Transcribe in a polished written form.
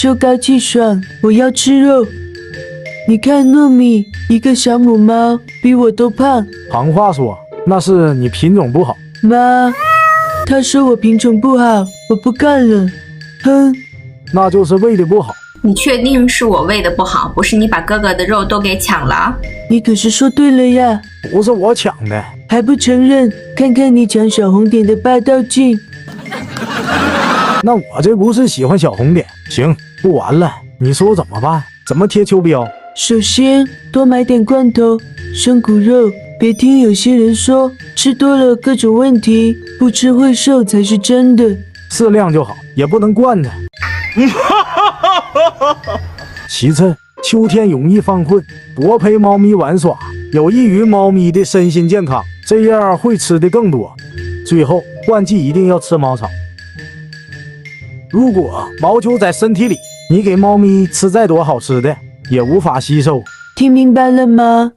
秋高气爽，我要吃肉。你看糯米，一个小母猫，比我都胖。行话说，那是你品种不好。妈，她说我品种不好，我不干了。哼，那就是喂的不好。你确定是我喂的不好，不是你把哥哥的肉都给抢了？你可是说对了呀，不是我抢的。还不承认？看看你抢小红点的霸道劲。那我这不是喜欢小红点。行，不玩了，你说怎么办？怎么贴秋膘？首先多买点罐头、生骨肉，别听有些人说吃多了各种问题，不吃会瘦才是真的。适量就好，也不能惯着。其次，秋天容易犯困，多陪猫咪玩耍，有益于猫咪的身心健康，这样会吃的更多。最后，换季一定要吃猫草。如果毛球在身体里，你给猫咪吃再多好吃的，也无法吸收。听明白了吗？